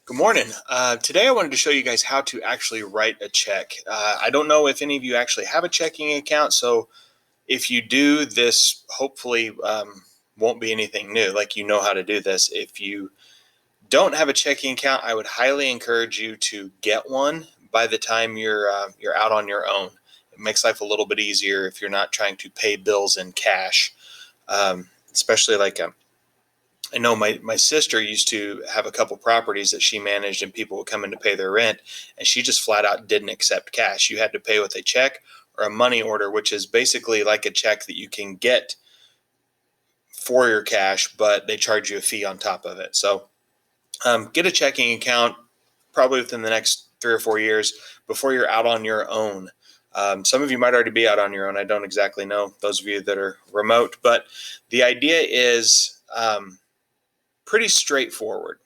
Good morning. Today I wanted to show you guys how to actually write a check. I don't know if any of you actually have a checking account, so if you do, this hopefully won't be anything new, like you know how to do this. If you don't have a checking account, I would highly encourage you to get one by the time you're out on your own. It makes life a little bit easier if you're not trying to pay bills in cash, especially like I know my sister used to have a couple properties that she managed and people would come in to pay their rent, and she just flat out didn't accept cash. You had to pay with a check or a money order, which is basically like a check that you can get for your cash, but they charge you a fee on top of it. So get a checking account probably within the next 3 or 4 years before you're out on your own. Some of you might already be out on your own. I don't exactly know, those of you that are remote, but the idea is pretty straightforward.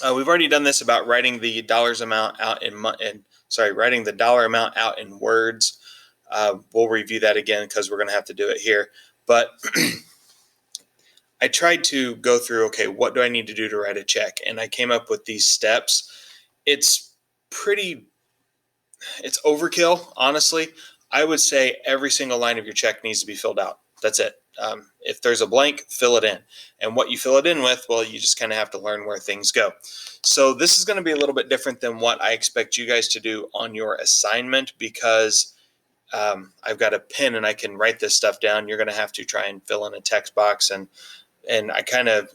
We've already done this about writing the dollars amount out writing the dollar amount out in words. We'll review that again because we're going to have to do it here. But I tried to go through, okay, what do I need to do to write a check? And I came up with these steps. It's pretty, it's overkill, honestly. I would say every single line of your check needs to be filled out. That's it. If there's a blank, fill it in. And what you fill it in with, well, you just kind of have to learn where things go. So this is going to be a little bit different than what I expect you guys to do on your assignment because I've got a pen and I can write this stuff down. You're going to have to try and fill in a text box. And I'm a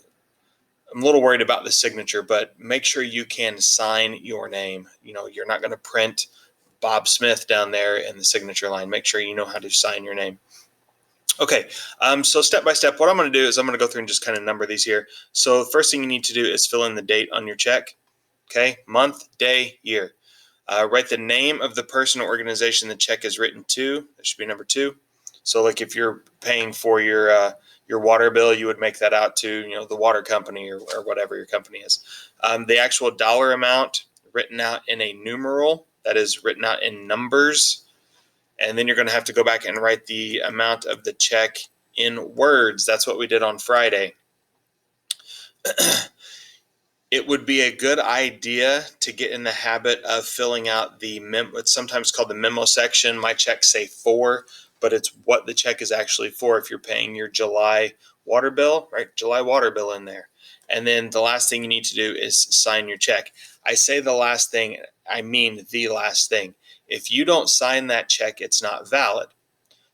little worried about the signature, but make sure you can sign your name. You know, you're not going to print Bob Smith down there in the signature line. Make sure you know how to sign your name. Okay, so step by step, what I'm going to do is I'm going to go through and just kind of number these here. So the first thing you need to do is fill in the date on your check. Okay, month, day, year. Write the name of the person or organization the check is written to. That should be number 2. So like if you're paying for your water bill, you would make that out to the water company or whatever your company is. The actual dollar amount written out in a numeral, that is written out in numbers. And then you're going to have to go back and write the amount of the check in words. That's what we did on Friday. It would be a good idea to get in the habit of filling out what's sometimes called the memo section. My checks say 4, but it's what the check is actually for if you're paying your July water bill, right? July water bill in there. And then the last thing you need to do is sign your check. I say the last thing, I mean the last thing. If you don't sign that check, it's not valid.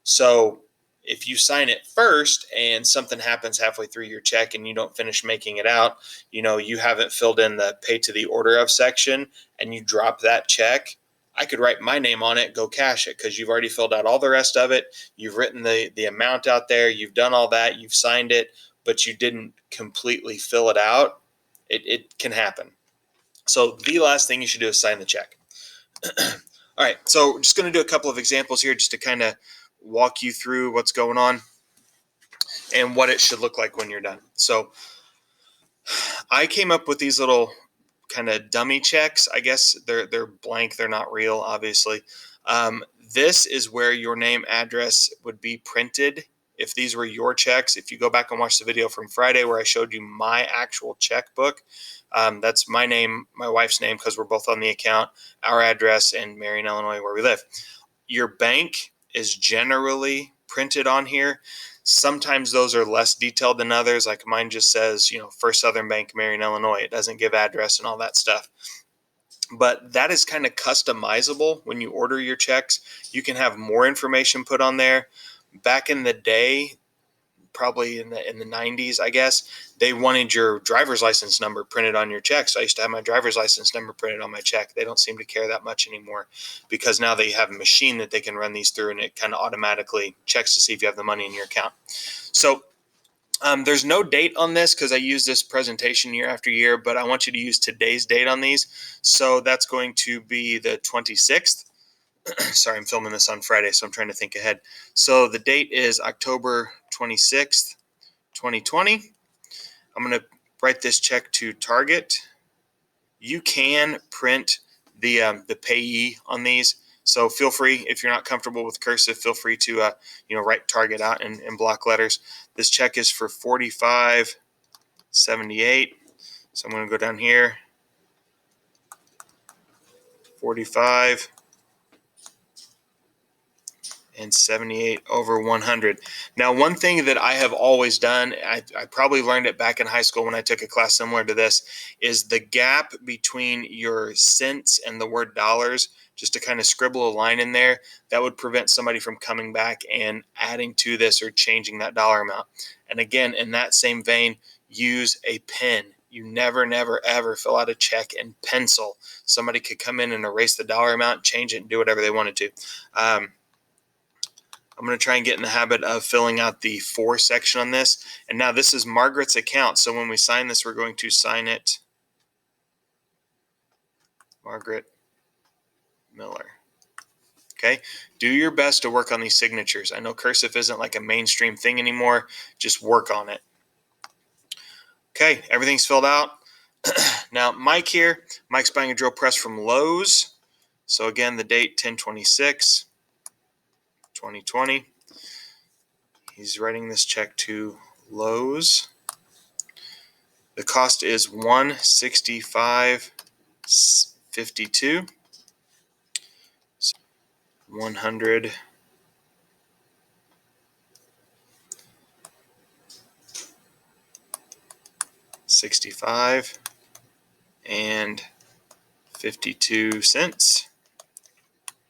So if you sign it first and something happens halfway through your check and you don't finish making it out, you haven't filled in the pay to the order of section and you drop that check, I could write my name on it, go cash it because you've already filled out all the rest of it. You've written the amount out there. You've done all that. You've signed it, but you didn't completely fill it out. It can happen. So the last thing you should do is sign the check. All right, so we're just going to do a couple of examples here just to kind of walk you through what's going on and what it should look like when you're done. So I came up with these little kind of dummy checks. I guess they're blank. They're not real, obviously. This is where your name, address would be printed. If these were your checks, if you go back and watch the video from Friday where I showed you my actual checkbook, that's my name, my wife's name, because we're both on the account, our address, and Marion, Illinois, where we live. Your bank is generally printed on here. Sometimes those are less detailed than others. Like mine just says, First Southern Bank, Marion, Illinois. It doesn't give address and all that stuff. But that is kind of customizable when you order your checks. You can have more information put on there. Back in the day, probably in the 90s, I guess, they wanted your driver's license number printed on your check. So I used to have my driver's license number printed on my check. They don't seem to care that much anymore because now they have a machine that they can run these through and it kind of automatically checks to see if you have the money in your account. So there's no date on this because I use this presentation year after year, but I want you to use today's date on these. So that's going to be the 26th. Sorry, I'm filming this on Friday, so I'm trying to think ahead. So the date is October 26th, 2020. I'm going to write this check to Target. You can print the payee on these. So feel free, if you're not comfortable with cursive, feel free to write Target out in block letters. This check is for $45.78. So I'm going to go down here, 45 and 78 over 100. Now, one thing that I have always done, I probably learned it back in high school when I took a class similar to this, is the gap between your cents and the word dollars, just to kind of scribble a line in there. That would prevent somebody from coming back and adding to this or changing that dollar amount. And again, in that same vein, use a pen. You never, never, ever fill out a check in pencil. Somebody could come in and erase the dollar amount, change it, and do whatever they wanted to. I'm going to try and get in the habit of filling out the for section on this. And now this is Margaret's account. So when we sign this, we're going to sign it Margaret Miller. Okay. Do your best to work on these signatures. I know cursive isn't like a mainstream thing anymore. Just work on it. Okay. Everything's filled out. Now, Mike here. Mike's buying a drill press from Lowe's. So again, the date 10/26/2020. He's writing this check to Lowe's. The cost is $165.52. 165.52.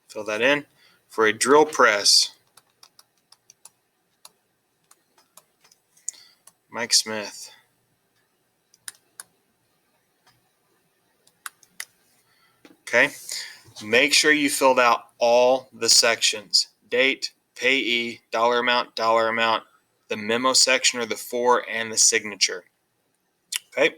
Fill that in for a drill press. Mike Smith. Okay. Make sure you filled out all the sections: date, payee, dollar amount, the memo section or the for, and the signature. Okay.